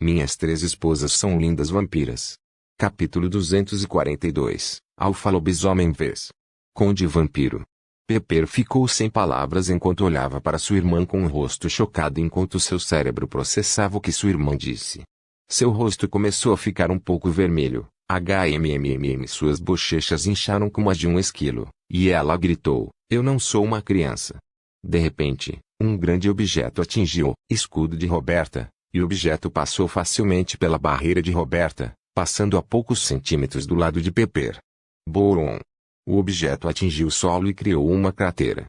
Minhas 3 esposas são lindas vampiras. Capítulo 242. Alfa-lobisomem vs. Conde Vampiro. Pepper ficou sem palavras enquanto olhava para sua irmã com o rosto chocado enquanto seu cérebro processava o que sua irmã disse. Seu rosto começou a ficar um pouco vermelho. Suas bochechas incharam como as de um esquilo, e ela gritou, "Eu não sou uma criança." De repente, um grande objeto atingiu o escudo de Roberta, e o objeto passou facilmente pela barreira de Roberta, passando a poucos centímetros do lado de Pepper. Boom! O objeto atingiu o solo e criou uma cratera.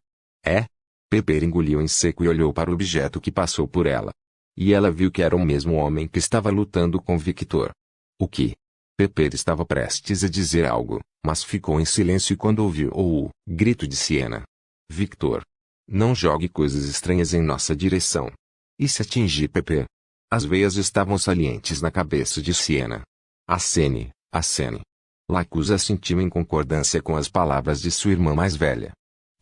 Pepper engoliu em seco e olhou para o objeto que passou por ela. E ela viu que era o mesmo homem que estava lutando com Victor. O que? Pepper estava prestes a dizer algo, mas ficou em silêncio quando ouviu o grito de Sienna. Victor! Não jogue coisas estranhas em nossa direção. E se atingir Pepper? As veias estavam salientes na cabeça de Sienna. Acene. Lacus assentiu em concordância com as palavras de sua irmã mais velha.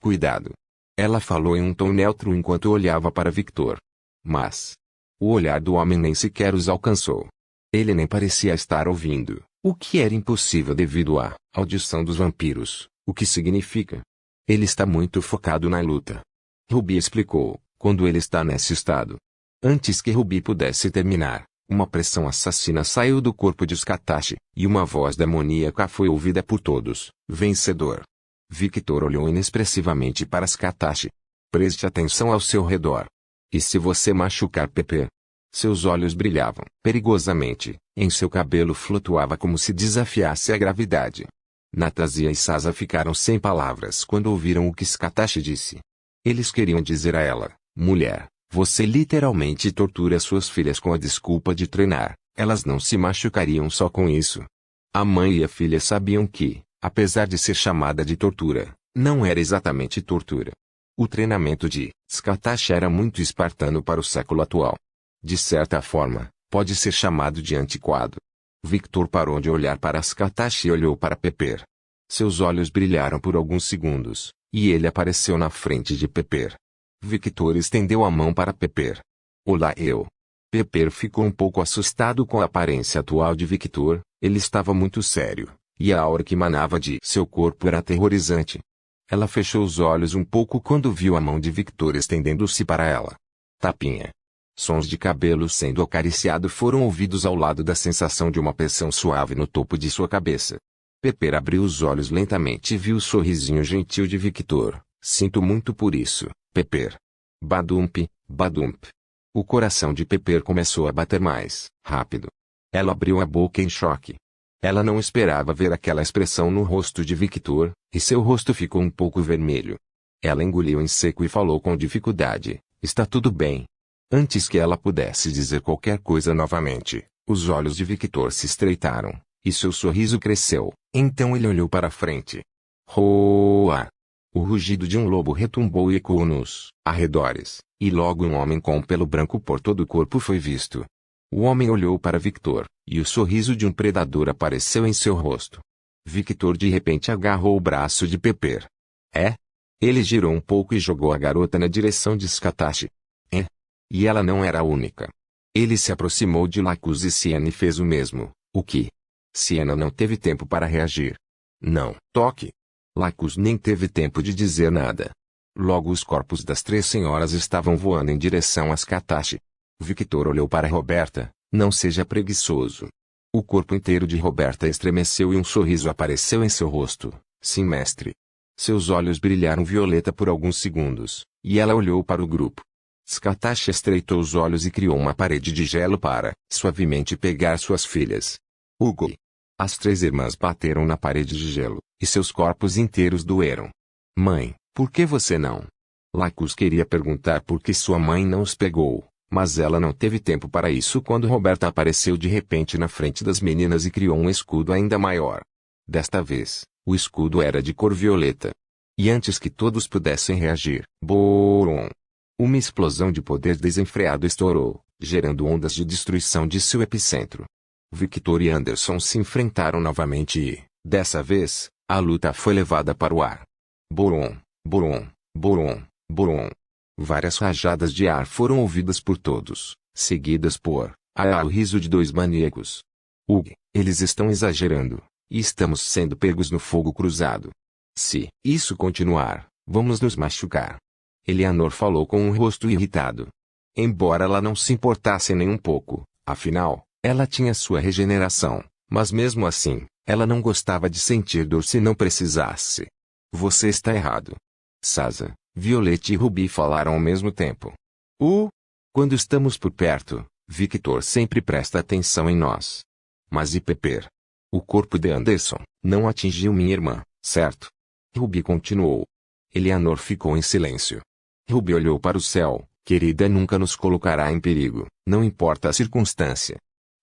Cuidado. Ela falou em um tom neutro enquanto olhava para Victor. Mas o olhar do homem nem sequer os alcançou. Ele nem parecia estar ouvindo, o que era impossível devido à audição dos vampiros, o que significa? Ele está muito focado na luta. Ruby explicou, quando ele está nesse estado. Antes que Ruby pudesse terminar, uma pressão assassina saiu do corpo de Skatashi, e uma voz demoníaca foi ouvida por todos, vencedor. Victor olhou inexpressivamente para Skatashi. Preste atenção ao seu redor. E se você machucar Pepper? Seus olhos brilhavam perigosamente, em seu cabelo flutuava como se desafiasse a gravidade. Natasha e Sasa ficaram sem palavras quando ouviram o que Skatashi disse. Eles queriam dizer a ela, mulher, você literalmente tortura suas filhas com a desculpa de treinar, elas não se machucariam só com isso. A mãe e a filha sabiam que, apesar de ser chamada de tortura, não era exatamente tortura. O treinamento de Skatashi era muito espartano para o século atual. De certa forma, pode ser chamado de antiquado. Victor parou de olhar para Skatashi e olhou para Pepper. Seus olhos brilharam por alguns segundos, e ele apareceu na frente de Pepper. Victor estendeu a mão para Pepper. Olá eu. Pepper ficou um pouco assustado com a aparência atual de Victor, ele estava muito sério, e a aura que emanava de seu corpo era aterrorizante. Ela fechou os olhos um pouco quando viu a mão de Victor estendendo-se para ela. Tapinha. Sons de cabelo sendo acariciado foram ouvidos ao lado da sensação de uma pressão suave no topo de sua cabeça. Pepper abriu os olhos lentamente e viu o sorrisinho gentil de Victor. Sinto muito por isso, Pepper. Badump, badump. O coração de Pepper começou a bater mais rápido. Ela abriu a boca em choque. Ela não esperava ver aquela expressão no rosto de Victor, e seu rosto ficou um pouco vermelho. Ela engoliu em seco e falou com dificuldade, está tudo bem. Antes que ela pudesse dizer qualquer coisa novamente, os olhos de Victor se estreitaram, e seu sorriso cresceu, então ele olhou para frente. Roa! O rugido de um lobo retumbou e ecoou nos arredores, e logo um homem com pelo branco por todo o corpo foi visto. O homem olhou para Victor, e o sorriso de um predador apareceu em seu rosto. Victor de repente agarrou o braço de Pepper. Ele girou um pouco e jogou a garota na direção de Skatashi. E ela não era a única. Ele se aproximou de Lacus e Sienna e fez o mesmo, o que? Sienna não teve tempo para reagir. Não toque. Lacus nem teve tempo de dizer nada. Logo os corpos das 3 senhoras estavam voando em direção a Skatashi. Victor olhou para Roberta, não seja preguiçoso. O corpo inteiro de Roberta estremeceu e um sorriso apareceu em seu rosto. Sim, mestre. Seus olhos brilharam violeta por alguns segundos, e ela olhou para o grupo. Skatashi estreitou os olhos e criou uma parede de gelo para, suavemente pegar suas filhas. Hugo. As 3 irmãs bateram na parede de gelo, e seus corpos inteiros doeram. Mãe, por que você não? Lacus queria perguntar por que sua mãe não os pegou, mas ela não teve tempo para isso quando Roberta apareceu de repente na frente das meninas e criou um escudo ainda maior. Desta vez, o escudo era de cor violeta. E antes que todos pudessem reagir, boom! Uma explosão de poder desenfreado estourou, gerando ondas de destruição de seu epicentro. Victor e Anderson se enfrentaram novamente e, dessa vez, a luta foi levada para o ar. Boom, boom, boom, boom. Várias rajadas de ar foram ouvidas por todos, seguidas por O riso de dois maníacos. Eles estão exagerando, e estamos sendo pegos no fogo cruzado. Se isso continuar, vamos nos machucar. Eleanor falou com um rosto irritado. Embora ela não se importasse nem um pouco, afinal, ela tinha sua regeneração, mas mesmo assim, ela não gostava de sentir dor se não precisasse. Você está errado. Sasa, Violet e Ruby falaram ao mesmo tempo. Quando estamos por perto, Victor sempre presta atenção em nós. Mas e Pepper? O corpo de Anderson não atingiu minha irmã, certo? Ruby continuou. Eleanor ficou em silêncio. Ruby olhou para o céu. Querida nunca nos colocará em perigo, não importa a circunstância.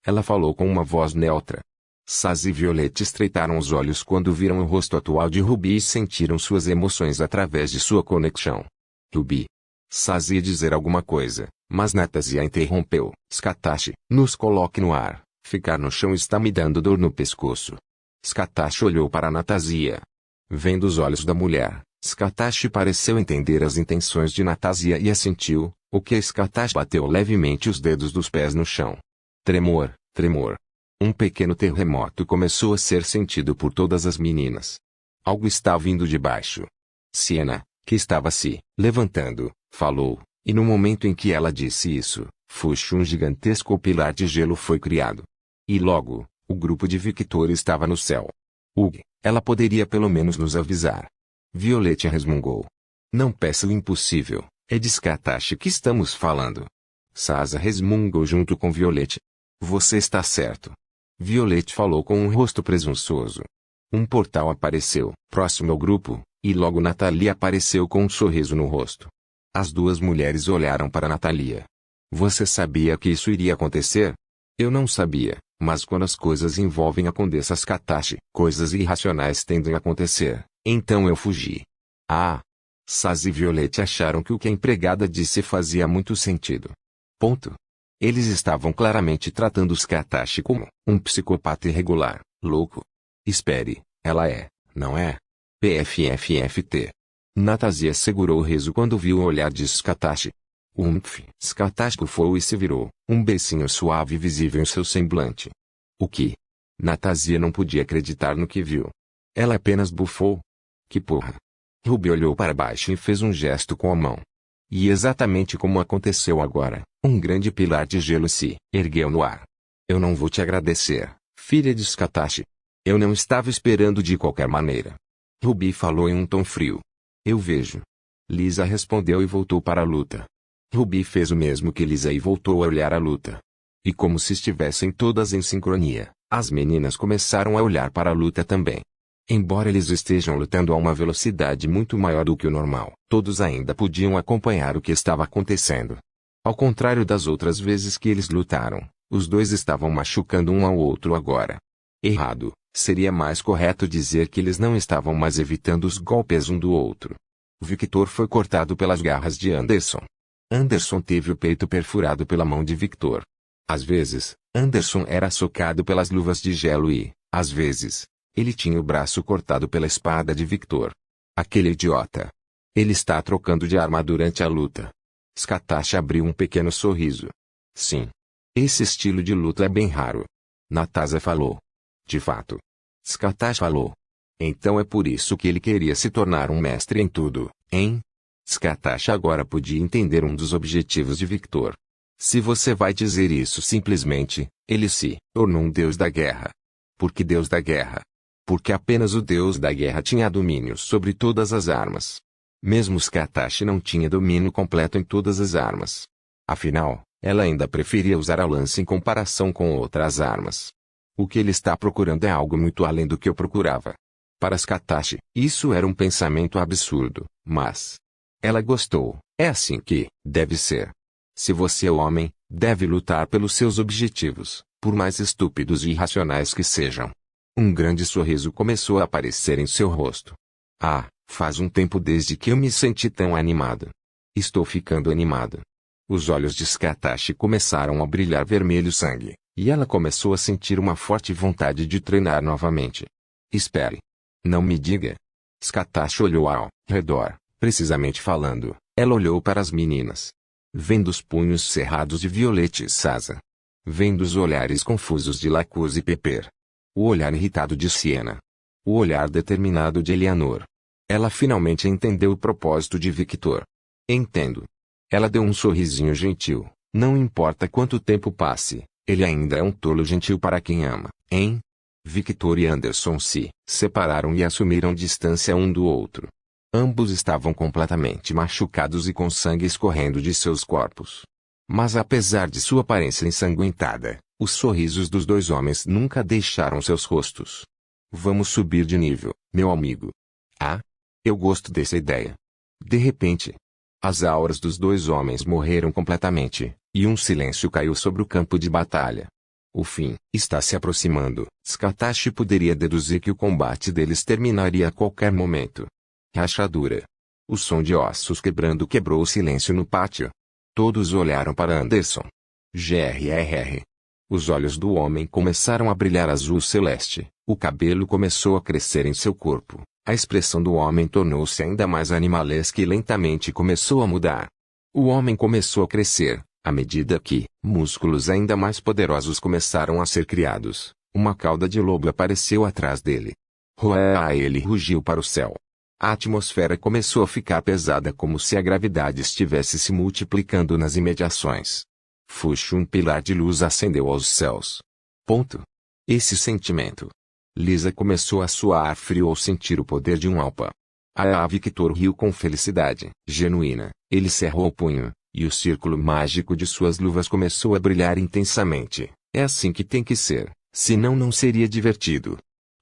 Ela falou com uma voz neutra. Sasa e Violet estreitaram os olhos quando viram o rosto atual de Ruby e sentiram suas emoções através de sua conexão. Ruby. Sasa ia dizer alguma coisa, mas Natasha interrompeu. Scatashi, nos coloque no ar. Ficar no chão está me dando dor no pescoço. Scatashi olhou para Natasha. Vendo os olhos da mulher, Scatashi pareceu entender as intenções de Natasha e assentiu, o que Scatashi bateu levemente os dedos dos pés no chão. Tremor, tremor. Um pequeno terremoto começou a ser sentido por todas as meninas. Algo está vindo de baixo. Sienna, que estava se levantando, falou, e no momento em que ela disse isso, um gigantesco pilar de gelo foi criado. E logo, o grupo de Victor estava no céu. Ela poderia pelo menos nos avisar. Violet resmungou. Não peça o impossível, é de Scatashi que estamos falando. Sasa resmungou junto com Violet. Você está certo. Violet falou com um rosto presunçoso. Um portal apareceu, próximo ao grupo, e logo Natalia apareceu com um sorriso no rosto. As duas mulheres olharam para Natalia. Você sabia que isso iria acontecer? Eu não sabia, mas quando as coisas envolvem a Condessa Scatashi, coisas irracionais tendem a acontecer, então eu fugi. Sasa e Violet acharam que o que a empregada disse fazia muito sentido. Eles estavam claramente tratando Scatashi como um psicopata irregular, louco. Espere, ela é, não é? PFFFT. Natasha segurou o riso quando viu o olhar de Scatashi. Scatashi bufou e se virou, um beicinho suave visível em seu semblante. O que? Natasha não podia acreditar no que viu. Ela apenas bufou. Que porra? Ruby olhou para baixo e fez um gesto com a mão. E exatamente como aconteceu agora, um grande pilar de gelo se ergueu no ar. Eu não vou te agradecer, filha de Scatashi. Eu não estava esperando de qualquer maneira. Ruby falou em um tom frio. Eu vejo. Lisa respondeu e voltou para a luta. Ruby fez o mesmo que Lisa e voltou a olhar a luta. E como se estivessem todas em sincronia, as meninas começaram a olhar para a luta também. Embora eles estejam lutando a uma velocidade muito maior do que o normal, todos ainda podiam acompanhar o que estava acontecendo. Ao contrário das outras vezes que eles lutaram, os dois estavam machucando um ao outro agora. Errado, seria mais correto dizer que eles não estavam mais evitando os golpes um do outro. Victor foi cortado pelas garras de Anderson. Anderson teve o peito perfurado pela mão de Victor. Às vezes, Anderson era socado pelas luvas de gelo e, às vezes, ele tinha o braço cortado pela espada de Victor. Aquele idiota. Ele está trocando de arma durante a luta. Scatashi abriu um pequeno sorriso. Sim. Esse estilo de luta é bem raro. Natasha falou. De fato. Scatashi falou. Então é por isso que ele queria se tornar um mestre em tudo, hein? Scatashi agora podia entender um dos objetivos de Victor. Se você vai dizer isso simplesmente, ele se tornou um deus da guerra. Por que deus da guerra? Porque apenas o deus da guerra tinha domínio sobre todas as armas. Mesmo Scatashi não tinha domínio completo em todas as armas. Afinal, ela ainda preferia usar a lança em comparação com outras armas. O que ele está procurando é algo muito além do que eu procurava. Para Scatashi, isso era um pensamento absurdo, mas ela gostou. É assim que deve ser. Se você é homem, deve lutar pelos seus objetivos, por mais estúpidos e irracionais que sejam. Um grande sorriso começou a aparecer em seu rosto. Faz um tempo desde que eu me senti tão animado. Estou ficando animado. Os olhos de Scatashi começaram a brilhar vermelho sangue, e ela começou a sentir uma forte vontade de treinar novamente. Espere. Não me diga. Scatashi olhou ao redor, precisamente falando, ela olhou para as meninas. Vendo os punhos cerrados de Violet e Sasa. vendo os olhares confusos de Lacuse e Pepper. O olhar irritado de Siena. O olhar determinado de Eleanor. Ela finalmente entendeu o propósito de Victor. Entendo. Ela deu um sorrisinho gentil. Não importa quanto tempo passe, ele ainda é um tolo gentil para quem ama, hein? Victor e Anderson se separaram e assumiram distância um do outro. Ambos estavam completamente machucados e com sangue escorrendo de seus corpos. Mas apesar de sua aparência ensanguentada, os sorrisos dos dois homens nunca deixaram seus rostos. Vamos subir de nível, meu amigo. Ah? Eu gosto dessa ideia. De repente, as auras dos dois homens morreram completamente, e um silêncio caiu sobre o campo de batalha. O fim está se aproximando. Scatashi poderia deduzir que o combate deles terminaria a qualquer momento. Rachadura. O som de ossos quebrando quebrou o silêncio no pátio. Todos olharam para Anderson. Grrr. Os olhos do homem começaram a brilhar azul celeste. O cabelo começou a crescer em seu corpo. A expressão do homem tornou-se ainda mais animalesca e lentamente começou a mudar. O homem começou a crescer, à medida que músculos ainda mais poderosos começaram a ser criados. Uma cauda de lobo apareceu atrás dele. Roa! Ele rugiu para o céu. A atmosfera começou a ficar pesada como se a gravidade estivesse se multiplicando nas imediações. Um pilar de luz acendeu aos céus. Esse sentimento. Lisa começou a suar frio ao sentir o poder de um alpa. Victor riu com felicidade genuína. Ele cerrou o punho, e o círculo mágico de suas luvas começou a brilhar intensamente. É assim que tem que ser, senão não seria divertido.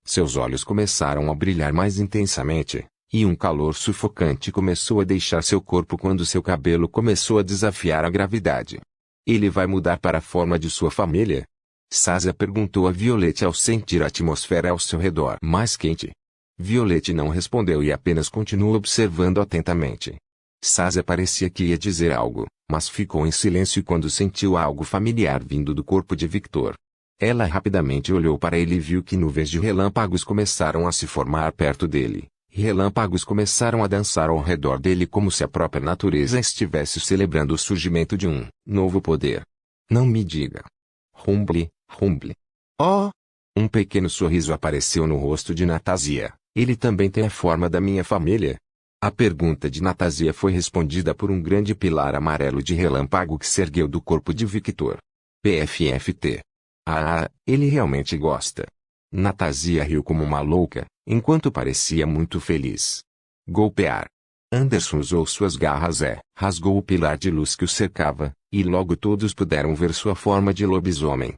Seus olhos começaram a brilhar mais intensamente, e um calor sufocante começou a deixar seu corpo quando seu cabelo começou a desafiar a gravidade. Ele vai mudar para a forma de sua família? Sazia perguntou a Violette ao sentir a atmosfera ao seu redor mais quente. Violette não respondeu e apenas continuou observando atentamente. Sazia parecia que ia dizer algo, mas ficou em silêncio quando sentiu algo familiar vindo do corpo de Victor. Ela rapidamente olhou para ele e viu que nuvens de relâmpagos começaram a se formar perto dele. Relâmpagos começaram a dançar ao redor dele como se a própria natureza estivesse celebrando o surgimento de um novo poder. Não me diga. Rumble. Oh! Um pequeno sorriso apareceu no rosto de Natasia. Ele também tem a forma da minha família? A pergunta de Natasia foi respondida por um grande pilar amarelo de relâmpago que se ergueu do corpo de Victor. PFFT. Ele realmente gosta. Natasia riu como uma louca, enquanto parecia muito feliz. Golpear. Anderson usou suas garras e rasgou o pilar de luz que o cercava, e logo todos puderam ver sua forma de lobisomem.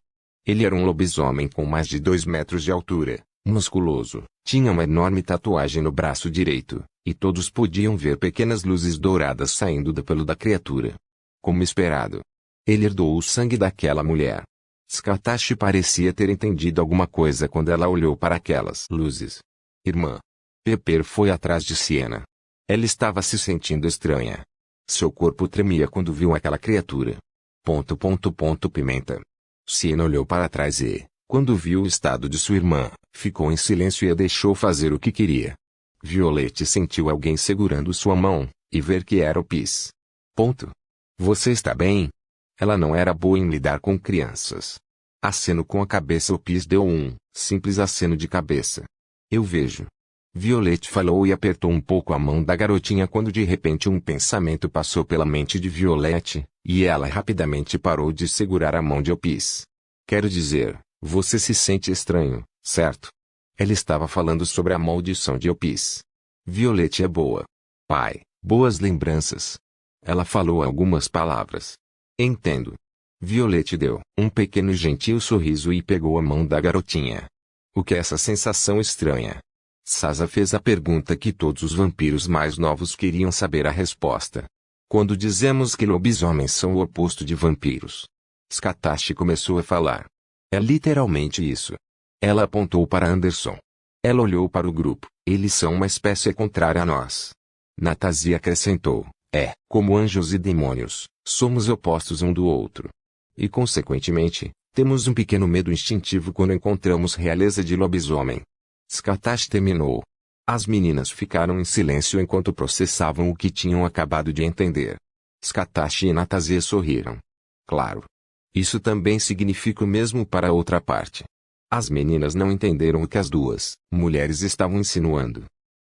Ele era um lobisomem com mais de 2 metros de altura, musculoso, tinha uma enorme tatuagem no braço direito, e todos podiam ver pequenas luzes douradas saindo do pelo da criatura. Como esperado. Ele herdou o sangue daquela mulher. Scatashi parecia ter entendido alguma coisa quando ela olhou para aquelas luzes. Irmã. Pepper foi atrás de Siena. Ela estava se sentindo estranha. Seu corpo tremia quando viu aquela criatura. Pimenta. Siena olhou para trás e, quando viu o estado de sua irmã, ficou em silêncio e a deixou fazer o que queria. Violette sentiu alguém segurando sua mão, e ver que era o Pis. Você está bem? Ela não era boa em lidar com crianças. Aceno com a cabeça. O Pis deu um simples aceno de cabeça. Eu vejo. Violette falou e apertou um pouco a mão da garotinha quando de repente um pensamento passou pela mente de Violette, e ela rapidamente parou de segurar a mão de Opis. Quero dizer, você se sente estranho, certo? Ela estava falando sobre a maldição de Opis. Violette é boa. Pai, boas lembranças. Ela falou algumas palavras. Entendo. Violette deu um pequeno e gentil sorriso e pegou a mão da garotinha. O que é essa sensação estranha? Sazia fez a pergunta que todos os vampiros mais novos queriam saber a resposta. Quando dizemos que lobisomens são o oposto de vampiros. Scatashi começou a falar. É literalmente isso. Ela apontou para Anderson. Ela olhou para o grupo. Eles são uma espécie contrária a nós. Natasia acrescentou. Como anjos e demônios, somos opostos um do outro. E consequentemente, temos um pequeno medo instintivo quando encontramos realeza de lobisomem. Scatashi terminou. As meninas ficaram em silêncio enquanto processavam o que tinham acabado de entender. Scatashi e Natasia sorriram. Claro. Isso também significa o mesmo para a outra parte. As meninas não entenderam o que as duas mulheres estavam insinuando.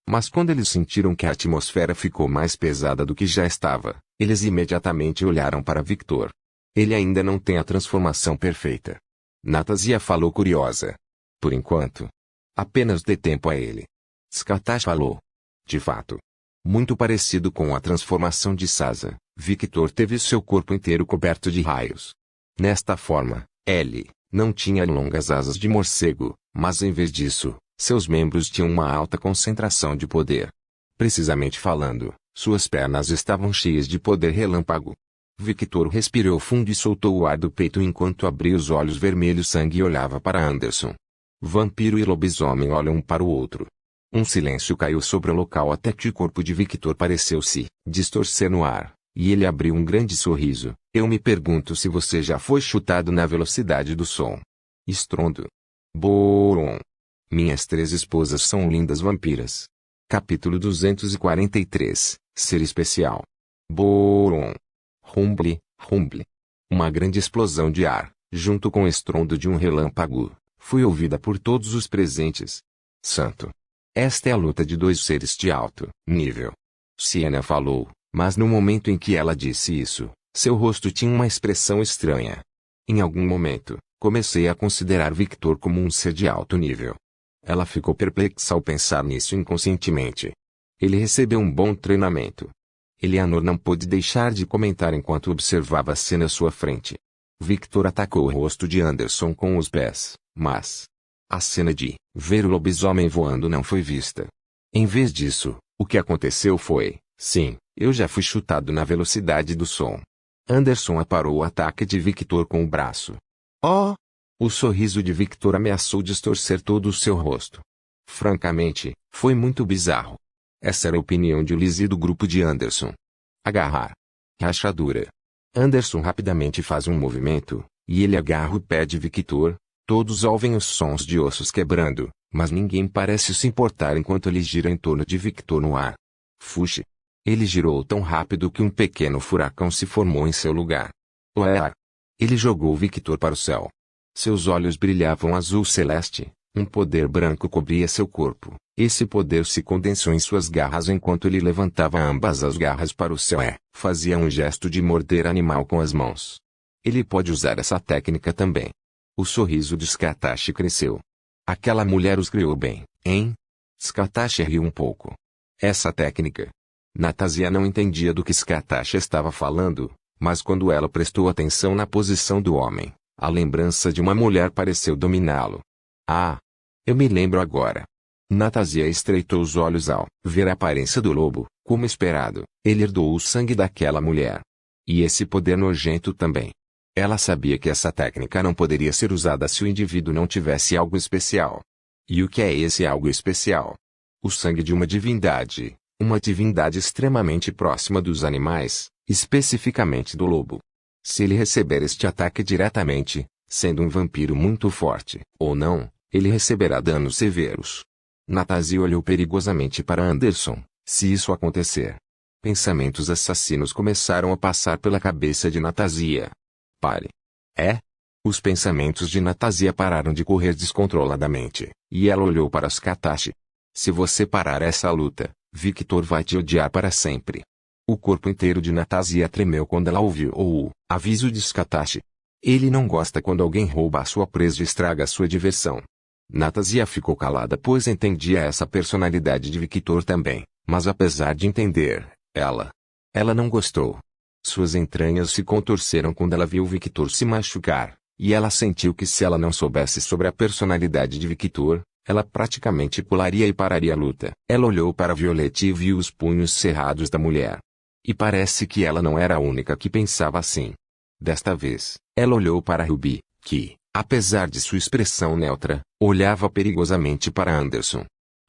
Mas quando eles sentiram que a atmosfera ficou mais pesada do que já estava, eles imediatamente olharam para Victor. Ele ainda não tem a transformação perfeita. Natasha falou curiosa. Por enquanto. Apenas dê tempo a ele. Skatach falou. De fato. Muito parecido com a transformação de Sasa, Victor teve seu corpo inteiro coberto de raios. Nesta forma, ele não tinha longas asas de morcego, mas em vez disso, seus membros tinham uma alta concentração de poder. Precisamente falando, suas pernas estavam cheias de poder relâmpago. Victor respirou fundo e soltou o ar do peito enquanto abria os olhos vermelhos sangue e olhava para Anderson. Vampiro e lobisomem olham um para o outro. Um silêncio caiu sobre o local até que o corpo de Victor pareceu se distorcer no ar, e ele abriu um grande sorriso. Eu me pergunto se você já foi chutado na velocidade do som. Estrondo. Boom. Minhas 3 esposas são lindas vampiras. Capítulo 243. Ser especial. Boom. Rumble, rumble. Uma grande explosão de ar, junto com o estrondo de um relâmpago, foi ouvida por todos os presentes. Santo. Esta é a luta de 2 seres de alto nível. Sienna falou, mas no momento em que ela disse isso, seu rosto tinha uma expressão estranha. Em algum momento, comecei a considerar Victor como um ser de alto nível. Ela ficou perplexa ao pensar nisso inconscientemente. Ele recebeu um bom treinamento. Eleanor não pôde deixar de comentar enquanto observava a cena à sua frente. Victor atacou o rosto de Anderson com os pés, mas a cena de ver o lobisomem voando não foi vista. Em vez disso, o que aconteceu foi, sim, eu já fui chutado na velocidade do som. Anderson aparou o ataque de Victor com o braço. Oh! O sorriso de Victor ameaçou distorcer todo o seu rosto. Francamente, foi muito bizarro. Essa era a opinião de Liz e do grupo de Anderson. Agarrar. Rachadura. Anderson rapidamente faz um movimento, e ele agarra o pé de Victor. Todos ouvem os sons de ossos quebrando, mas ninguém parece se importar enquanto ele gira em torno de Victor no ar. Fuxe. Ele girou tão rápido que um pequeno furacão se formou em seu lugar. Ué! Ele jogou Victor para o céu. Seus olhos brilhavam azul celeste, um poder branco cobria seu corpo. Esse poder se condensou em suas garras enquanto ele levantava ambas as garras para o céu e fazia um gesto de morder animal com as mãos. Ele pode usar essa técnica também. O sorriso de Skatach cresceu. Aquela mulher os criou bem, hein? Skatach riu um pouco. Essa técnica. Natasha não entendia do que Skatach estava falando, mas quando ela prestou atenção na posição do homem, a lembrança de uma mulher pareceu dominá-lo. Ah! Eu me lembro agora. Natasha estreitou os olhos ao ver a aparência do lobo, como esperado. Ele herdou o sangue daquela mulher. E esse poder nojento também. Ela sabia que essa técnica não poderia ser usada se o indivíduo não tivesse algo especial. E o que é esse algo especial? O sangue de uma divindade extremamente próxima dos animais, especificamente do lobo. Se ele receber este ataque diretamente, sendo um vampiro muito forte, ou não, ele receberá danos severos. Natasha olhou perigosamente para Anderson. Se isso acontecer. Pensamentos assassinos começaram a passar pela cabeça de Natasha. Pare. É? Os pensamentos de Natasha pararam de correr descontroladamente, e ela olhou para Skatach. Se você parar essa luta, Victor vai te odiar para sempre. O corpo inteiro de Natasha tremeu quando ela ouviu o aviso de Skatach. Ele não gosta quando alguém rouba a sua presa e estraga a sua diversão. Natasha ficou calada pois entendia essa personalidade de Victor também, mas apesar de entender, ela não gostou. Suas entranhas se contorceram quando ela viu Victor se machucar, e ela sentiu que se ela não soubesse sobre a personalidade de Victor, ela praticamente pularia e pararia a luta. Ela olhou para Violet e viu os punhos cerrados da mulher. E parece que ela não era a única que pensava assim. Desta vez, ela olhou para Ruby, que, apesar de sua expressão neutra, olhava perigosamente para Anderson.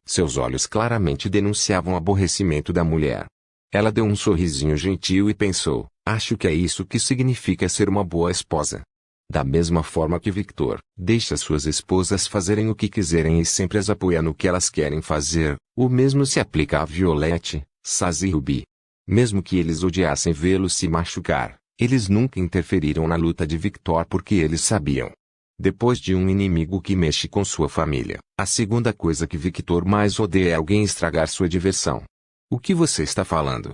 Seus olhos claramente denunciavam o aborrecimento da mulher. Ela deu um sorrisinho gentil e pensou, acho que é isso que significa ser uma boa esposa. Da mesma forma que Victor, deixa suas esposas fazerem o que quiserem e sempre as apoia no que elas querem fazer, o mesmo se aplica a Violet, Saz e Ruby. Mesmo que eles odiassem vê-lo se machucar, Eles nunca interferiram na luta de Victor porque eles sabiam. Depois de um inimigo que mexe com sua família, a segunda coisa que Victor mais odeia é alguém estragar sua diversão. O que você está falando?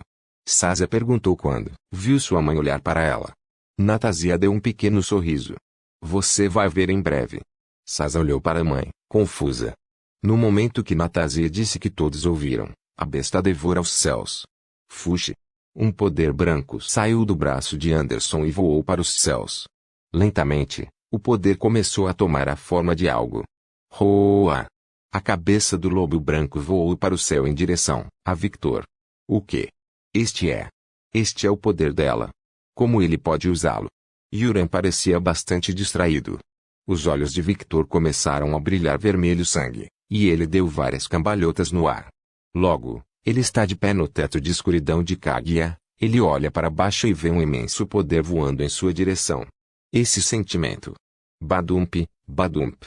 Sasha perguntou quando viu sua mãe olhar para ela. Natasha deu um pequeno sorriso. Você vai ver em breve. Sasha olhou para a mãe, confusa. No momento que Natasha disse que todos ouviram, a besta devora os céus. Fuxe. Um poder branco saiu do braço de Anderson e voou para os céus. Lentamente, o poder começou a tomar a forma de algo. Roa! A cabeça do lobo branco voou para o céu em direção a Victor. O que? Este é o poder dela. Como ele pode usá-lo? Yuran parecia bastante distraído. Os olhos de Victor começaram a brilhar vermelho sangue, e ele deu várias cambalhotas no ar. Logo, ele está de pé no teto de escuridão de Kaguya. Ele olha para baixo e vê um imenso poder voando em sua direção. Esse sentimento. Badump, badump.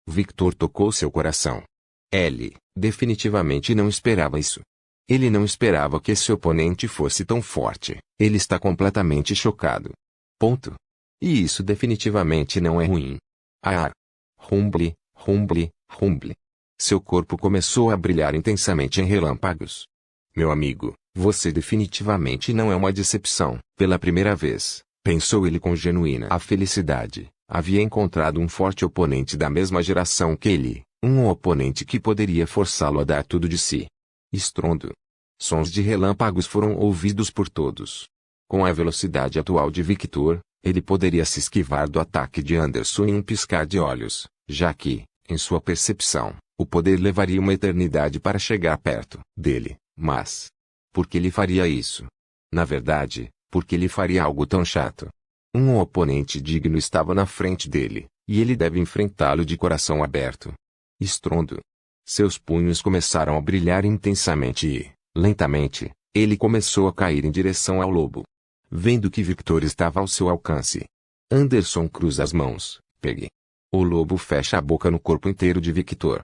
Victor tocou seu coração. Ele, definitivamente não esperava isso. Ele não esperava que seu oponente fosse tão forte. Ele está completamente chocado. Ponto. E isso definitivamente não é ruim. Ah! Rumble, rumble, rumble. Seu corpo começou a brilhar intensamente em relâmpagos. Meu amigo, você definitivamente não é uma decepção. Pela primeira vez, pensou ele com genuína felicidade, havia encontrado um forte oponente da mesma geração que ele, um oponente que poderia forçá-lo a dar tudo de si. Estrondo. Sons de relâmpagos foram ouvidos por todos. Com a velocidade atual de Victor, ele poderia se esquivar do ataque de Anderson em um piscar de olhos, já que, em sua percepção, o poder levaria uma eternidade para chegar perto dele, mas... por que ele faria isso? Na verdade, porque ele faria algo tão chato. Um oponente digno estava na frente dele, e ele deve enfrentá-lo de coração aberto. Estrondo. Seus punhos começaram a brilhar intensamente e, lentamente, ele começou a cair em direção ao lobo. Vendo que Victor estava ao seu alcance, Anderson cruza as mãos, pegue. O lobo fecha a boca no corpo inteiro de Victor.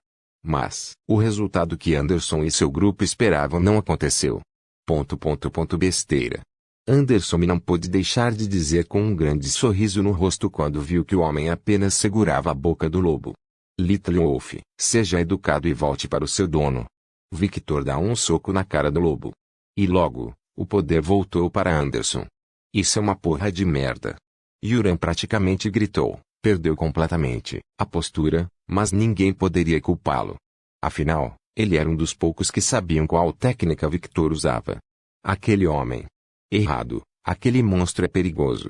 Mas, o resultado que Anderson e seu grupo esperavam não aconteceu. Besteira. Anderson não pôde deixar de dizer com um grande sorriso no rosto quando viu que o homem apenas segurava a boca do lobo. Little Wolf, seja educado e volte para o seu dono. Victor dá um soco na cara do lobo. E logo, o poder voltou para Anderson. Isso é uma porra de merda. Yuran praticamente gritou, perdeu completamente a postura, mas ninguém poderia culpá-lo. Afinal, ele era um dos poucos que sabiam qual técnica Victor usava. Aquele homem. Errado, aquele monstro é perigoso.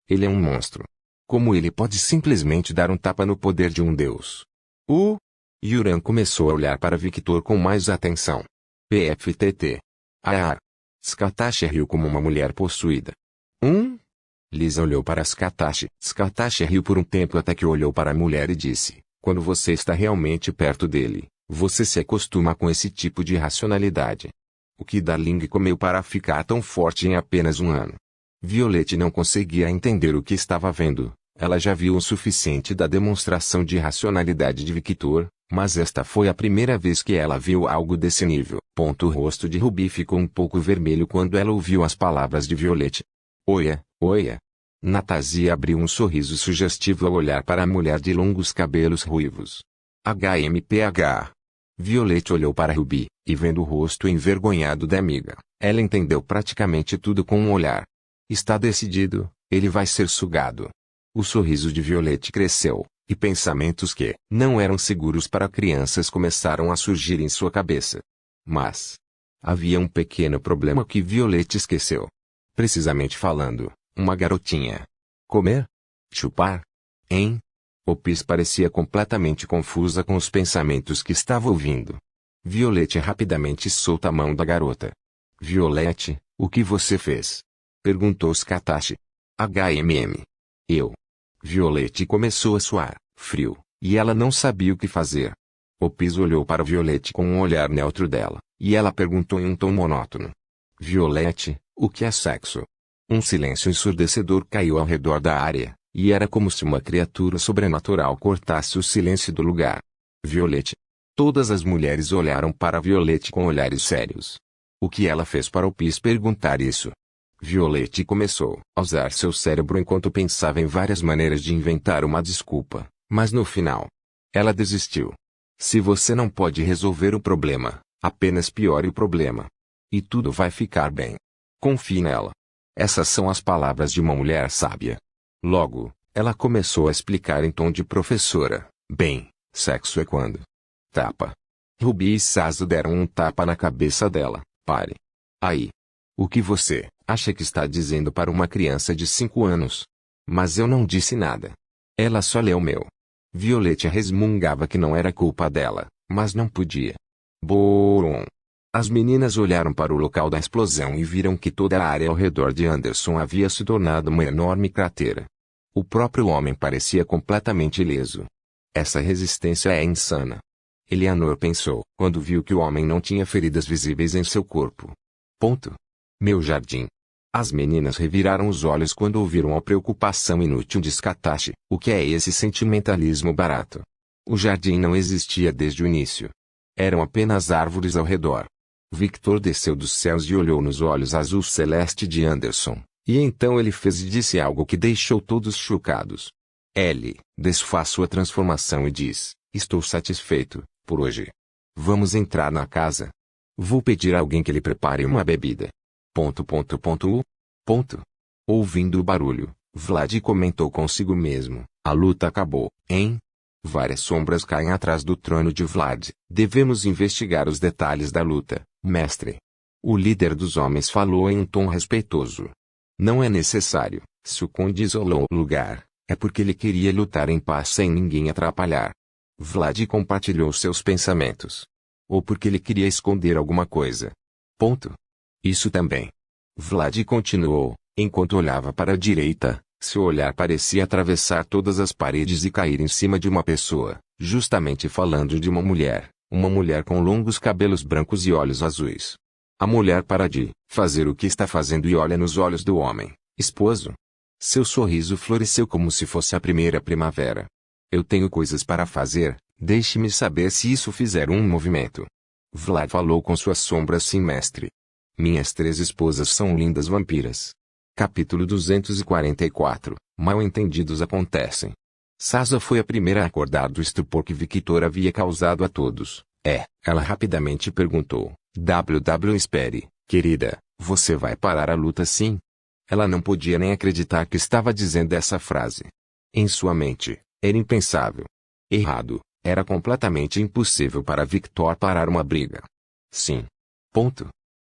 Ele é um monstro. Como ele pode simplesmente dar um tapa no poder de um deus? Yuran começou a olhar para Victor com mais atenção. PFTT. Ah! Skatashi riu como uma mulher possuída. Lisa olhou para Skatashi. Skatashi riu por um tempo até que olhou para a mulher e disse, quando você está realmente perto dele, você se acostuma com esse tipo de racionalidade. O que Darling comeu para ficar tão forte em apenas um ano? Violet não conseguia entender o que estava vendo. Ela já viu o suficiente da demonstração de racionalidade de Victor, mas esta foi a primeira vez que ela viu algo desse nível. O rosto de Ruby ficou um pouco vermelho quando ela ouviu as palavras de Violet. Oia. Natasha abriu um sorriso sugestivo ao olhar para a mulher de longos cabelos ruivos. HMPH. Violet olhou para Ruby, e vendo o rosto envergonhado da amiga, ela entendeu praticamente tudo com um olhar. Está decidido, ele vai ser sugado. O sorriso de Violet cresceu, e pensamentos que não eram seguros para crianças começaram a surgir em sua cabeça. Mas havia um pequeno problema que Violet esqueceu. Precisamente falando, uma garotinha. Comer? Chupar? Hein? Opis parecia completamente confusa com os pensamentos que estava ouvindo. Violet rapidamente solta a mão da garota. Violet, o que você fez? Perguntou Skatashi. Eu. Violet começou a suar, frio, e ela não sabia o que fazer. Opis olhou para Violet com um olhar neutro dela, e ela perguntou em um tom monótono. Violet, o que é sexo? Um silêncio ensurdecedor caiu ao redor da área, e era como se uma criatura sobrenatural cortasse o silêncio do lugar. Violet. Todas as mulheres olharam para Violet com olhares sérios. O que ela fez para Opis perguntar isso? Violette começou a usar seu cérebro enquanto pensava em várias maneiras de inventar uma desculpa, mas no final, ela desistiu. Se você não pode resolver o problema, apenas piore o problema. E tudo vai ficar bem. Confie nela. Essas são as palavras de uma mulher sábia. Logo, ela começou a explicar em tom de professora. Bem, sexo é quando. Tapa. Ruby e Sazo deram um tapa na cabeça dela. Pare. Aí. O que você acha que está dizendo para uma criança de 5 anos? Mas eu não disse nada. Ela só leu meu. Violette resmungava que não era culpa dela, mas não podia. Bom. As meninas olharam para o local da explosão e viram que toda a área ao redor de Anderson havia se tornado uma enorme cratera. O próprio homem parecia completamente ileso. Essa resistência é insana. Eleanor pensou, quando viu que o homem não tinha feridas visíveis em seu corpo. Ponto. Meu jardim. As meninas reviraram os olhos quando ouviram a preocupação inútil de Scatachi. O que é esse sentimentalismo barato? O jardim não existia desde o início. Eram apenas árvores ao redor. Victor desceu dos céus e olhou nos olhos azul celeste de Anderson, e então ele fez e disse algo que deixou todos chocados. Ellie, desfaz sua transformação e diz, estou satisfeito, por hoje. Vamos entrar na casa. Vou pedir a alguém que lhe prepare uma bebida. ... Ouvindo o barulho, Vlad comentou consigo mesmo, a luta acabou, hein? Várias sombras caem atrás do trono de Vlad. Devemos investigar os detalhes da luta, mestre. O líder dos homens falou em um tom respeitoso. Não é necessário, se o conde isolou o lugar, é porque ele queria lutar em paz sem ninguém atrapalhar. Vlad compartilhou seus pensamentos. Ou porque ele queria esconder alguma coisa. Isso também. Vlad continuou, enquanto olhava para a direita. Seu olhar parecia atravessar todas as paredes e cair em cima de uma pessoa, justamente falando de uma mulher com longos cabelos brancos e olhos azuis. A mulher para de fazer o que está fazendo e olha nos olhos do homem, esposo. Seu sorriso floresceu como se fosse a primeira primavera. Eu tenho coisas para fazer, deixe-me saber se isso fizer um movimento. Vlad falou com suas sombras sim, mestre. Minhas 3 esposas são lindas vampiras. Capítulo 244. Mal-entendidos acontecem. Sasa foi a primeira a acordar do estupor que Victor havia causado a todos. Ela rapidamente perguntou. Espere, querida, você vai parar a luta sim? Ela não podia nem acreditar que estava dizendo essa frase. Em sua mente, era impensável. Errado, era completamente impossível para Victor parar uma briga. Sim.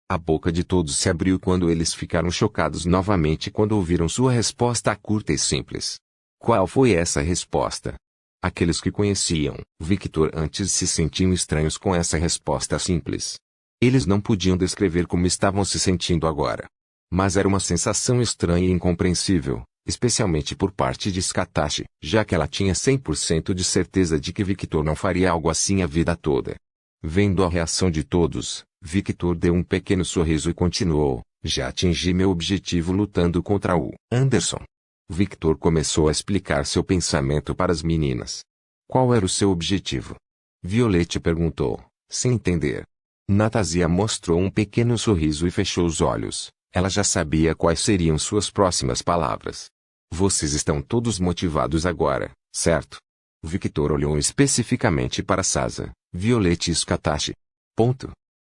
A boca de todos se abriu quando eles ficaram chocados novamente quando ouviram sua resposta curta e simples. Qual foi essa resposta? Aqueles que conheciam Victor antes se sentiam estranhos com essa resposta simples. Eles não podiam descrever como estavam se sentindo agora. Mas era uma sensação estranha e incompreensível, especialmente por parte de Scatachi, já que ela tinha 100% de certeza de que Victor não faria algo assim a vida toda. Vendo a reação de todos, Victor deu um pequeno sorriso e continuou, já atingi meu objetivo lutando contra o Anderson. Victor começou a explicar seu pensamento para as meninas. Qual era o seu objetivo? Violette perguntou, sem entender. Natasia mostrou um pequeno sorriso e fechou os olhos. Ela já sabia quais seriam suas próximas palavras. Vocês estão todos motivados agora, certo? Victor olhou especificamente para Sasa, Violette e Scatachi.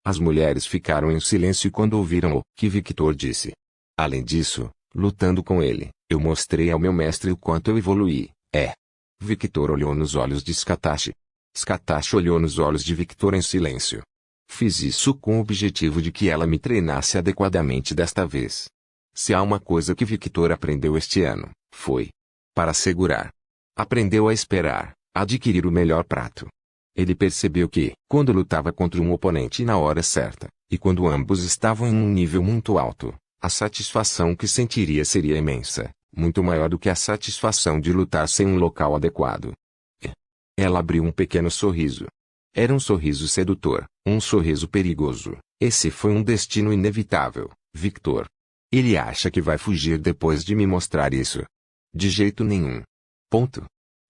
As mulheres ficaram em silêncio quando ouviram o que Victor disse. Além disso, lutando com ele, eu mostrei ao meu mestre o quanto eu evoluí. Victor olhou nos olhos de Scatachi. Scatachi olhou nos olhos de Victor em silêncio. Fiz isso com o objetivo de que ela me treinasse adequadamente desta vez. Se há uma coisa que Victor aprendeu este ano, foi para segurar. Aprendeu a esperar, a adquirir o melhor prato. Ele percebeu que, quando lutava contra um oponente na hora certa, e quando ambos estavam em um nível muito alto, a satisfação que sentiria seria imensa, muito maior do que a satisfação de lutar sem um local adequado. Ela abriu um pequeno sorriso. Era um sorriso sedutor, um sorriso perigoso. Esse foi um destino inevitável, Victor. Ele acha que vai fugir depois de me mostrar isso? De jeito nenhum.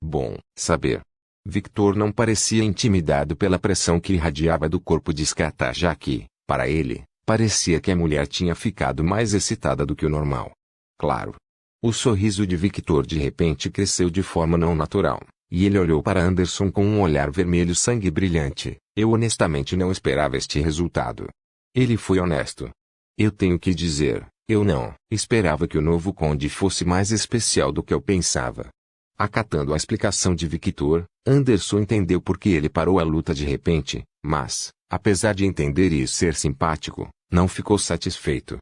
Bom saber. Victor não parecia intimidado pela pressão que irradiava do corpo de Scatachi, já que, para ele, Parecia que a mulher tinha ficado mais excitada do que o normal. Claro. O sorriso de Victor de repente cresceu de forma não natural, e ele olhou para Anderson com um olhar vermelho sangue brilhante. Eu honestamente não esperava este resultado. Ele foi honesto. Eu tenho que dizer, eu não esperava que o novo conde fosse mais especial do que eu pensava. Acatando a explicação de Victor, Anderson entendeu por que ele parou a luta de repente, mas, apesar de entender e ser simpático, não ficou satisfeito.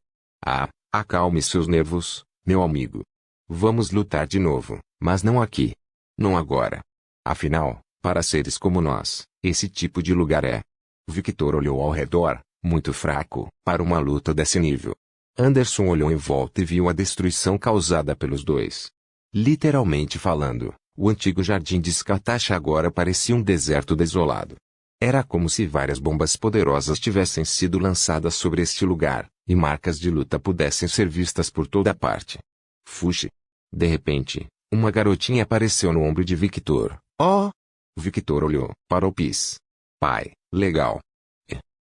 Acalme seus nervos, meu amigo. Vamos lutar de novo, mas não aqui. Não agora. Afinal, para seres como nós, esse tipo de lugar é. Victor olhou ao redor, muito fraco, para uma luta desse nível. Anderson olhou em volta e viu a destruição causada pelos dois. Literalmente falando, o antigo jardim de Scatacha agora parecia um deserto desolado. Era como se várias bombas poderosas tivessem sido lançadas sobre este lugar, e marcas de luta pudessem ser vistas por toda parte. Fuxe. De repente, uma garotinha apareceu no ombro de Victor. Oh! Victor olhou para o Pis. Pai, legal.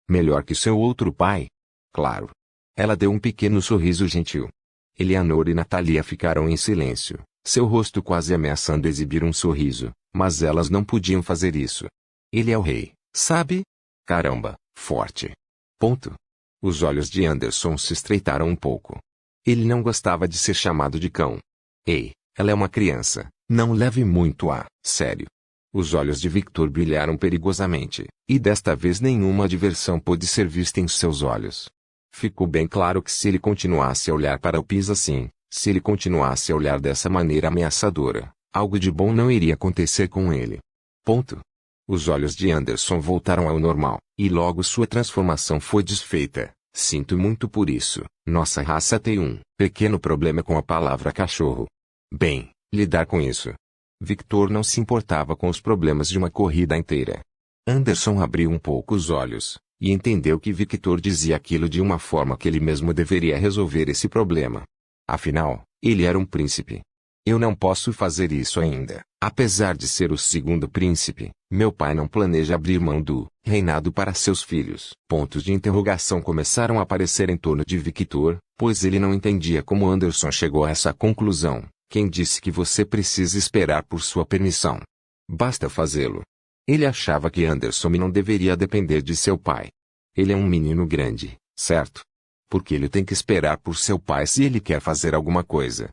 Melhor que seu outro pai? Claro. Ela deu um pequeno sorriso gentil. Eleanor e Natalia ficaram em silêncio, seu rosto quase ameaçando exibir um sorriso, mas elas não podiam fazer isso. Ele é o rei, sabe? Caramba, forte. Ponto. Os olhos de Anderson se estreitaram um pouco. Ele não gostava de ser chamado de cão. Ei, ela é uma criança, não leve muito a sério. Os olhos de Victor brilharam perigosamente, e desta vez nenhuma diversão pôde ser vista em seus olhos. Ficou bem claro que se ele continuasse a olhar para o Pis assim, se ele continuasse a olhar dessa maneira ameaçadora, algo de bom não iria acontecer com ele. Ponto. Os olhos de Anderson voltaram ao normal, e logo sua transformação foi desfeita. Sinto muito por isso, nossa raça tem um pequeno problema com a palavra cachorro. Bem, lidar com isso. Victor não se importava com os problemas de uma corrida inteira. Anderson abriu um pouco os olhos, e entendeu que Victor dizia aquilo de uma forma que ele mesmo deveria resolver esse problema. Afinal, ele era um príncipe. Eu não posso fazer isso ainda. Apesar de ser o segundo príncipe, meu pai não planeja abrir mão do reinado para seus filhos. Pontos de interrogação começaram a aparecer em torno de Victor, pois ele não entendia como Anderson chegou a essa conclusão. Quem disse que você precisa esperar por sua permissão? Basta fazê-lo. Ele achava que Anderson não deveria depender de seu pai. Ele é um menino grande, certo? Porque ele tem que esperar por seu pai se ele quer fazer alguma coisa.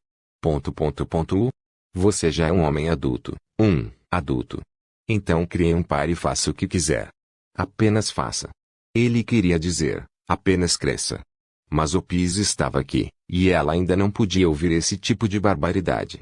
Você já é um homem adulto, adulto. Então crie um par e faça o que quiser. Apenas faça. Ele queria dizer, apenas cresça. Mas o Pis estava aqui, e ela ainda não podia ouvir esse tipo de barbaridade.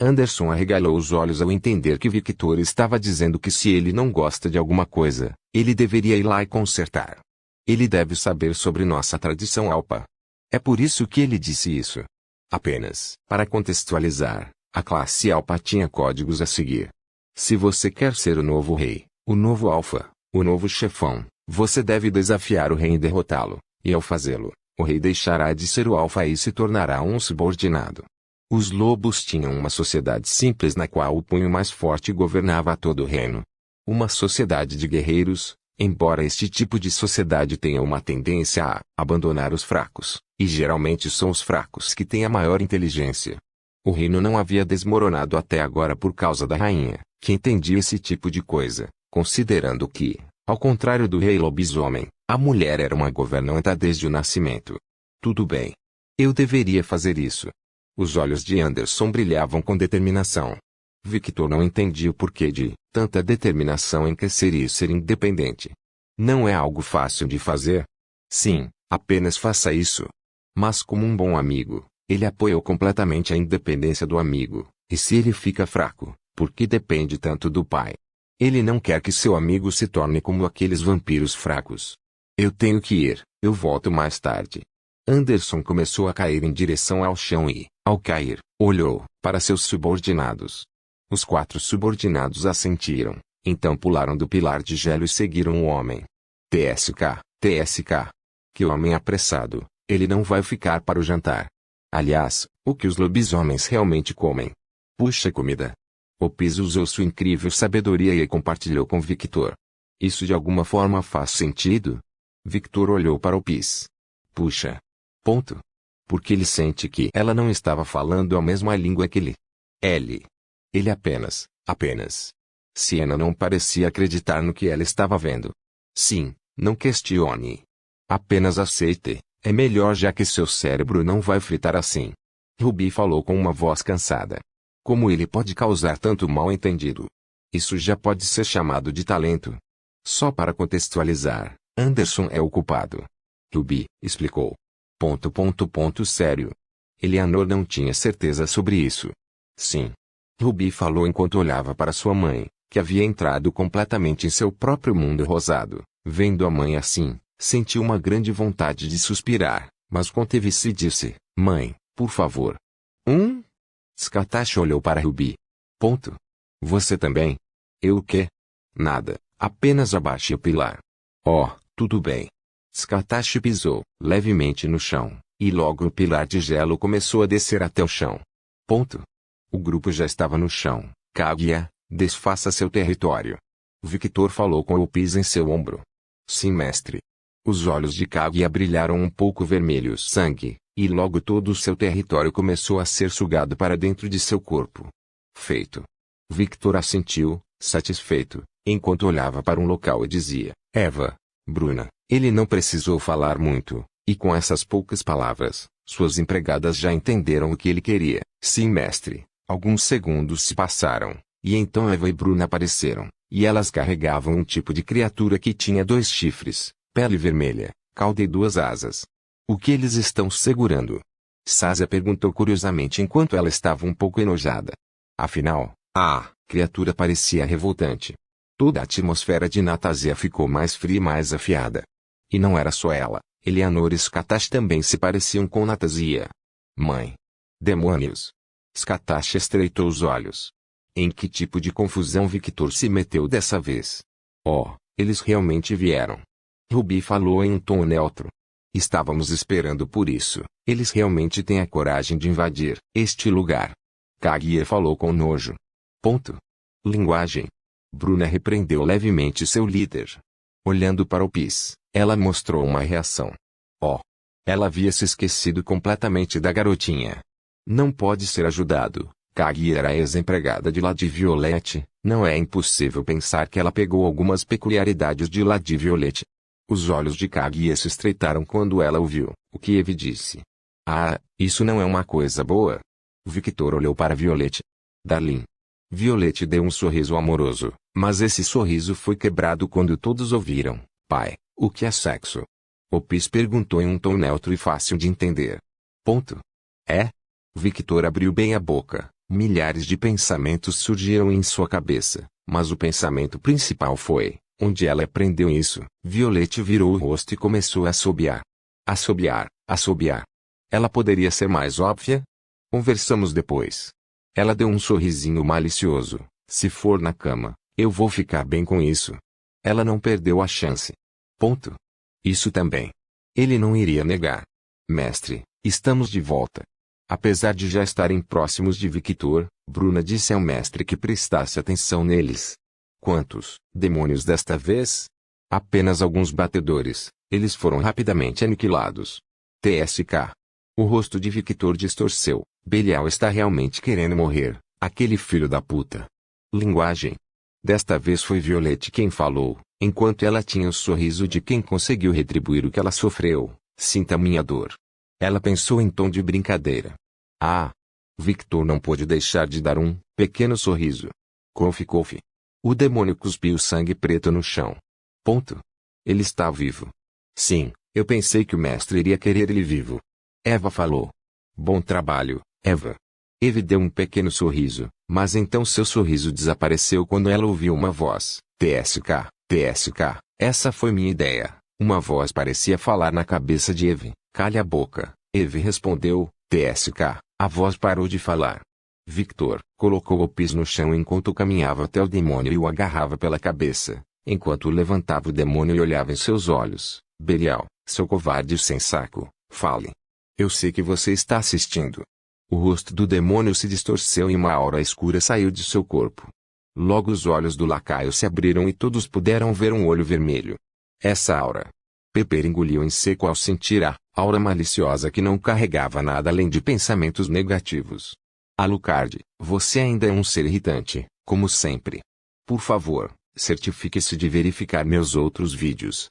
Anderson arregalou os olhos ao entender que Victor estava dizendo que se ele não gosta de alguma coisa, ele deveria ir lá e consertar. Ele deve saber sobre nossa tradição Alpa. É por isso que ele disse isso. Apenas, para contextualizar, a classe Alpa tinha códigos a seguir. Se você quer ser o novo rei, o novo alfa, o novo chefão, você deve desafiar o rei e derrotá-lo, e ao fazê-lo, o rei deixará de ser o alfa e se tornará um subordinado. Os lobos tinham uma sociedade simples na qual o punho mais forte governava todo o reino. Uma sociedade de guerreiros, embora este tipo de sociedade tenha uma tendência a abandonar os fracos, e geralmente são os fracos que têm a maior inteligência. O reino não havia desmoronado até agora por causa da rainha, que entendia esse tipo de coisa, considerando que, ao contrário do rei lobisomem, a mulher era uma governanta desde o nascimento. Tudo bem. Eu deveria fazer isso. Os olhos de Anderson brilhavam com determinação. Victor não entendia o porquê de tanta determinação em crescer e ser independente. Não é algo fácil de fazer? Sim, apenas faça isso. Mas como um bom amigo, ele apoiou completamente a independência do amigo, e se ele fica fraco, porque depende tanto do pai? Ele não quer que seu amigo se torne como aqueles vampiros fracos. Eu tenho que ir, eu volto mais tarde. Anderson começou a cair em direção ao chão e, ao cair, olhou para seus subordinados. Os 4 subordinados assentiram, então pularam do pilar de gelo e seguiram o homem. TSK. Que homem apressado, ele não vai ficar para o jantar. Aliás, o que os lobisomens realmente comem? Puxa comida. O Pis usou sua incrível sabedoria e compartilhou com Victor. Isso de alguma forma faz sentido? Victor olhou para o Pis. Puxa. Ponto. Porque ele sente que ela não estava falando a mesma língua que ele. Ele apenas. Siena não parecia acreditar no que ela estava vendo. Sim, não questione. Apenas aceite, é melhor já que seu cérebro não vai fritar assim. Ruby falou com uma voz cansada. Como ele pode causar tanto mal-entendido? Isso já pode ser chamado de talento. Só para contextualizar, Anderson é o culpado. Ruby explicou. Sério. Eleanor não tinha certeza sobre isso. Sim. Ruby falou enquanto olhava para sua mãe, que havia entrado completamente em seu próprio mundo rosado. Vendo a mãe assim, sentiu uma grande vontade de suspirar, mas conteve-se e disse, mãe, por favor. Scatash olhou para Ruby. Você também? Eu o quê? Nada, apenas abaixe o pilar. Oh, tudo bem. Scatash pisou levemente no chão, e logo o pilar de gelo começou a descer até o chão. O grupo já estava no chão. Kaguya, desfaça seu território. Victor falou com o Pis em seu ombro. Sim, mestre. Os olhos de Kaguya brilharam um pouco vermelhos sangue, e logo todo o seu território começou a ser sugado para dentro de seu corpo. Feito. Victor assentiu, satisfeito, enquanto olhava para um local e dizia, Eva, Bruna, ele não precisou falar muito, e com essas poucas palavras, suas empregadas já entenderam o que ele queria. Sim, mestre. Alguns segundos se passaram, e então Eva e Bruna apareceram, e elas carregavam um tipo de criatura que tinha 2 chifres, pele vermelha, cauda e 2 asas. O que eles estão segurando? Sazia perguntou curiosamente enquanto ela estava um pouco enojada. Afinal, a criatura parecia revoltante. Toda a atmosfera de Natasia ficou mais fria e mais afiada. E não era só ela, Eleanor e Scatash também se pareciam com Natasia. Mãe. Demônios. Scatash estreitou os olhos. Em que tipo de confusão Victor se meteu dessa vez? Oh, eles realmente vieram. Ruby falou em um tom neutro. Estávamos esperando por isso. Eles realmente têm a coragem de invadir este lugar. Kaguya falou com nojo. Linguagem. Bruna repreendeu levemente seu líder. Olhando para o Pis, ela mostrou uma reação. Oh! Ela havia se esquecido completamente da garotinha. Não pode ser ajudado. Kaguya era a ex-empregada de Lady Violette. Não é impossível pensar que ela pegou algumas peculiaridades de Lady Violette. Os olhos de Kaguya se estreitaram quando ela ouviu o que Eve disse. Ah, isso não é uma coisa boa. Victor olhou para Violette. Darling. Violette deu um sorriso amoroso, mas esse sorriso foi quebrado quando todos ouviram. Pai, o que é sexo? O Pis perguntou em um tom neutro e fácil de entender. É? Victor abriu bem a boca. Milhares de pensamentos surgiram em sua cabeça, mas o pensamento principal foi, onde ela aprendeu isso? Violette virou o rosto e começou a assobiar. Assobiar. Ela poderia ser mais óbvia? Conversamos depois. Ela deu um sorrisinho malicioso. Se for na cama, eu vou ficar bem com isso. Ela não perdeu a chance. Isso também. Ele não iria negar. Mestre, estamos de volta. Apesar de já estarem próximos de Victor, Bruna disse ao mestre que prestasse atenção neles. Quantos demônios desta vez? Apenas alguns batedores. Eles foram rapidamente aniquilados. TSK. O rosto de Victor distorceu. Belial está realmente querendo morrer, aquele filho da puta. Linguagem. Desta vez foi Violette quem falou, enquanto ela tinha o sorriso de quem conseguiu retribuir o que ela sofreu. Sinta minha dor. Ela pensou em tom de brincadeira. Ah! Victor não pôde deixar de dar um pequeno sorriso. Cof. O demônio cuspiu sangue preto no chão. Ele está vivo. Sim, eu pensei que o mestre iria querer ele vivo. Eva falou. Bom trabalho, Eva. Eve deu um pequeno sorriso, mas então seu sorriso desapareceu quando ela ouviu uma voz. TSK, essa foi minha ideia. Uma voz parecia falar na cabeça de Eve. Calha a boca, Eve respondeu. TSK, a voz parou de falar. Victor colocou o Pis no chão enquanto caminhava até o demônio e o agarrava pela cabeça, enquanto levantava o demônio e olhava em seus olhos. Belial, seu covarde sem saco, fale. Eu sei que você está assistindo. O rosto do demônio se distorceu e uma aura escura saiu de seu corpo. Logo os olhos do lacaio se abriram e todos puderam ver um olho vermelho. Essa aura Pepper engoliu em seco ao sentir a aura maliciosa que não carregava nada além de pensamentos negativos. Alucard, você ainda é um ser irritante, como sempre. Por favor, certifique-se de verificar meus outros vídeos.